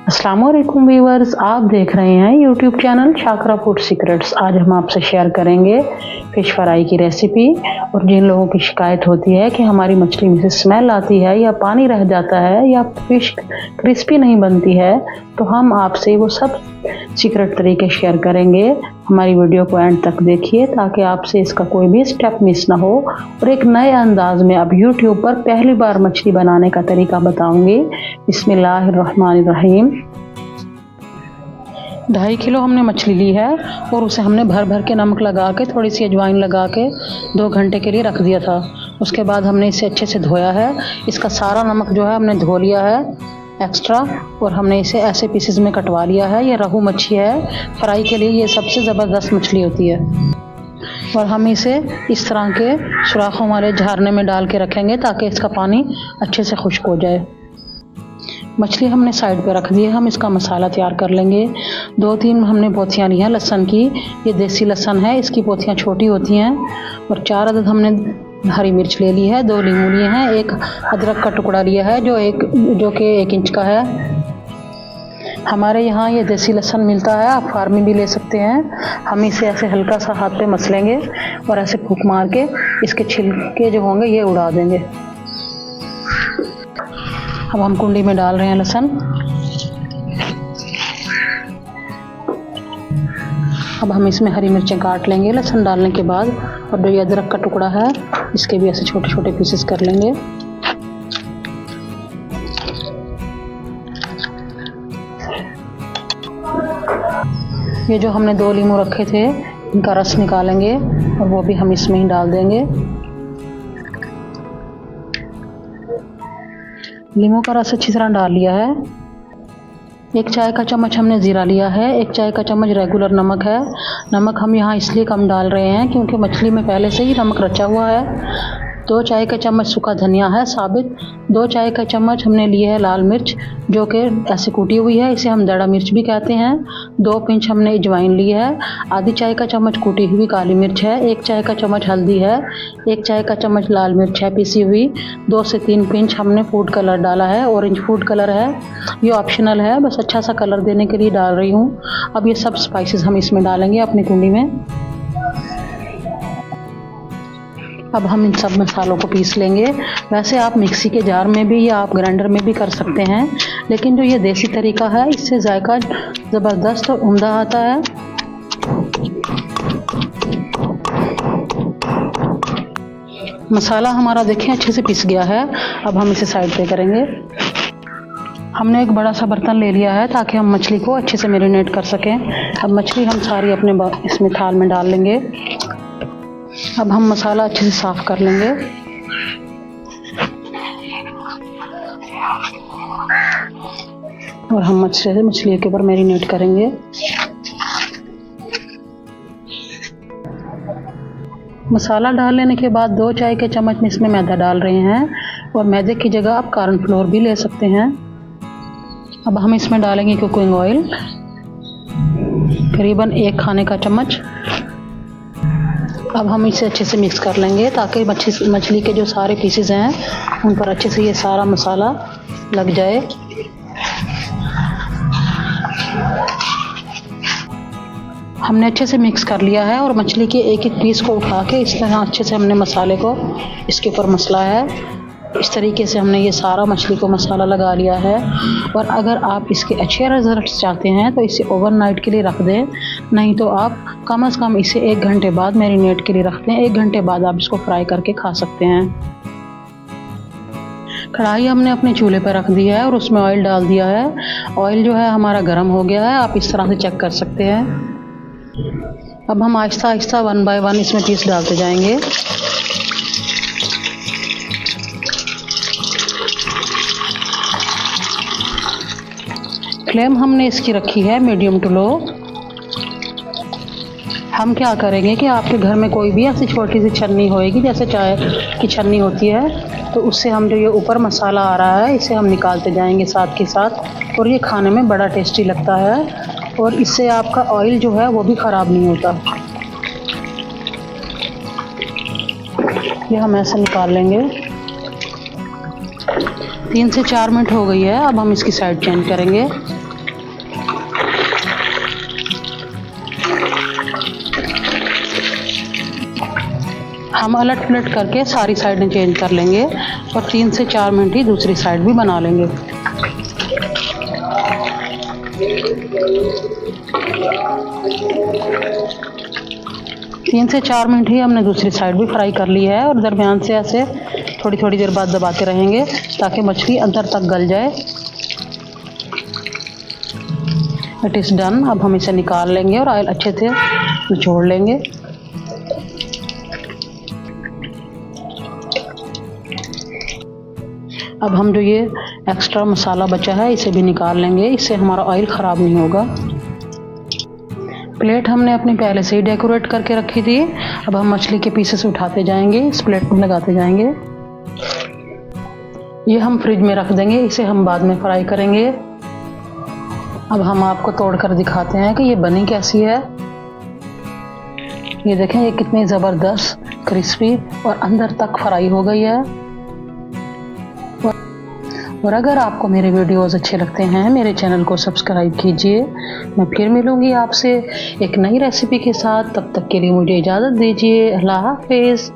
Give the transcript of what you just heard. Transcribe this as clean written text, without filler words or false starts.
अस्सलाम वालेकुम व्यूअर्स, आप देख रहे हैं YouTube channel Shakra food secrets. आज हम आपसे शेयर करेंगे फ़िश फ्राई की रेसिपी। और जिन लोगों की शिकायत होती है कि हमारी मछली में से स्मेल आती है या पानी रह जाता है या फ़िश क्रिस्पी नहीं बनती है, तो हम आपसे वो सब सीक्रेट तरीके शेयर करेंगे। हमारी वीडियो को एंड तक देखिए ताकि आपसे इसका कोई भी स्टेप मिस ना हो। और एक नए अंदाज में अब यूट्यूब पर पहली बार मछली बनाने का तरीका बताऊंगी। बिस्मिल्लाहिर्रहमानिर्रहीम। 2.5 किलो हमने मछली ली है और उसे हमने भर भर के नमक लगा के, थोड़ी सी अजवाइन लगा के 2 घंटे के लिए रख दिया था। उसके बाद हमने इसे अच्छे से धोया है। इसका सारा नमक जो है हमने धो लिया है एक्स्ट्रा, और हमने इसे ऐसे पीसेस में कटवा लिया है। ये रहू मच्छी है, फ्राई के लिए ये सबसे ज़बरदस्त मछली होती है। और हम इसे इस तरह के सुराखों वाले झरने में डाल के रखेंगे ताकि इसका पानी अच्छे से खुश्क हो जाए। मछली हमने साइड पे रख दी है। हम इसका मसाला तैयार कर लेंगे। 2-3 हमने पोथियाँ ली हैं लहसुन की। ये देसी लहसुन है, इसकी पोथियाँ छोटी होती हैं। और 4 अदद हमने हरी मिर्च ले ली है, 2 नींबू लिए हैं, 1 अदरक का टुकड़ा लिया है जो कि 1 इंच का है। हमारे यहाँ ये देसी लहसुन मिलता है, आप फार्मी भी ले सकते हैं। हम इसे ऐसे हल्का सा हाथ पे मसलेंगे और ऐसे फूंक मार के इसके छिलके जो होंगे ये उड़ा देंगे। अब हम कुंडी में डाल रहे हैं लहसुन। अब हम इसमें हरी मिर्चें काट लेंगे लहसुन डालने के बाद। और जो ये अदरक का टुकड़ा है इसके भी ऐसे छोटे छोटे पीसेस कर लेंगे। ये जो हमने 2 नींबू रखे थे इनका रस निकालेंगे और वो भी हम इसमें ही डाल देंगे। नींबू का रस अच्छी तरह डाल लिया है। 1 चाय का चम्मच हमने ज़ीरा लिया है, 1 चाय का चम्मच रेगुलर नमक है। नमक हम यहाँ इसलिए कम डाल रहे हैं क्योंकि मछली में पहले से ही नमक रचा हुआ है। 2 चाय का चम्मच सूखा धनिया है साबित। 2 चाय का चम्मच हमने लिए है लाल मिर्च जो कि ऐसे कूटी हुई है, इसे हम दड़ा मिर्च भी कहते हैं। 2 पिंच हमने अजवाइन ली है। आधी चाय का चम्मच कूटी हुई काली मिर्च है। 1 चाय का चम्मच हल्दी है। 1 चाय का चम्मच लाल मिर्च है पीसी हुई। 2 से 3 पिंच हमने फूड कलर डाला है, ऑरेंज फूड कलर है। ये ऑप्शनल है, बस अच्छा सा कलर देने के लिए डाल रही हूँ। अब ये सब स्पाइसेस हम इसमें डालेंगे अपनी कुंडी में। अब हम इन सब मसालों को पीस लेंगे। वैसे आप मिक्सी के जार में भी या आप ग्राइंडर में भी कर सकते हैं, लेकिन जो ये देसी तरीका है इससे जायका ज़बरदस्त और उम्दा आता है। मसाला हमारा देखें अच्छे से पिस गया है। अब हम इसे साइड पे करेंगे। हमने एक बड़ा सा बर्तन ले लिया है ताकि हम मछली को अच्छे से मैरिनेट कर सकें। अब मछली हम सारी अपने इसमें थाल में डाल लेंगे। अब हम मसाला अच्छे से साफ़ कर लेंगे। और हम मछली के ऊपर मैरिनेट करेंगे। मसाला डाल लेने के बाद 2 चाय के चम्मच में इसमें मैदा डाल रहे हैं, और मैदे की जगह आप कॉर्न फ्लोर भी ले सकते हैं। अब हम इसमें डालेंगे कुकिंग ऑयल, करीबन 1 खाने का चम्मच। अब हम इसे अच्छे से मिक्स कर लेंगे ताकि मछली के जो सारे पीसेस हैं उन पर अच्छे से ये सारा मसाला लग जाए। हमने अच्छे से मिक्स कर लिया है और मछली के एक एक पीस को उठा के इस तरह अच्छे से हमने मसाले को इसके ऊपर मसला है। इस तरीके से हमने ये सारा मछली को मसाला लगा लिया है। और अगर आप इसके अच्छे रिजल्ट्स चाहते हैं तो इसे ओवरनाइट के लिए रख दें, नहीं तो आप कम से कम इसे 1 घंटे बाद मैरिनेट के लिए रख दें। 1 घंटे बाद आप इसको फ्राई करके खा सकते हैं। कढ़ाई हमने अपने चूल्हे पर रख दी है और उसमें ऑयल डाल दिया है। ऑयल जो है हमारा गर्म हो गया है, आप इस तरह से चेक कर सकते हैं। अब हम आहिस्ता आहिस्ता 1 बाय 1 इसमें पीस डालते जाएंगे। फ्लेम हमने इसकी रखी है मीडियम टू लो। हम क्या करेंगे कि आपके घर में कोई भी ऐसी छोटी सी छन्नी होएगी जैसे चाय की छन्नी होती है, तो उससे हम जो ये ऊपर मसाला आ रहा है इसे हम निकालते जाएंगे साथ के साथ। और ये खाने में बड़ा टेस्टी लगता है और इससे आपका ऑयल जो है वो भी ख़राब नहीं होता। ये हम ऐसे निकाल लेंगे। 3 से 4 मिनट हो गई है। अब हम इसकी साइड चेंज करेंगे। हम अलट पलट करके सारी साइडें चेंज कर लेंगे और 3 से 4 मिनट ही दूसरी साइड भी बना लेंगे। तीन से 4 मिनट ही हमने दूसरी साइड भी फ्राई कर ली है और दरमियान से ऐसे थोड़ी थोड़ी देर बाद दबाते रहेंगे ताकि मछली अंदर तक गल जाए। It is done. अब हम इसे निकाल लेंगे और ऑयल अच्छे से निचोड़ लेंगे। अब हम जो ये एक्स्ट्रा मसाला बचा है इसे भी निकाल लेंगे, इससे हमारा ऑयल ख़राब नहीं होगा। प्लेट हमने अपनी पहले से ही डेकोरेट करके रखी थी। अब हम मछली के पीसेस उठाते जाएंगे, इस प्लेट में लगाते जाएंगे। ये हम फ्रिज में रख देंगे, इसे हम बाद में फ्राई करेंगे। अब हम आपको तोड़कर दिखाते हैं कि ये बनी कैसी है। ये देखें, ये कितनी ज़बरदस्त क्रिस्पी और अंदर तक फ्राई हो गई है। और अगर आपको मेरे वीडियोस अच्छे लगते हैं मेरे चैनल को सब्सक्राइब कीजिए। मैं फिर मिलूँगी आपसे एक नई रेसिपी के साथ, तब तक के लिए मुझे इजाज़त दीजिए। अल्लाह हाफिज़।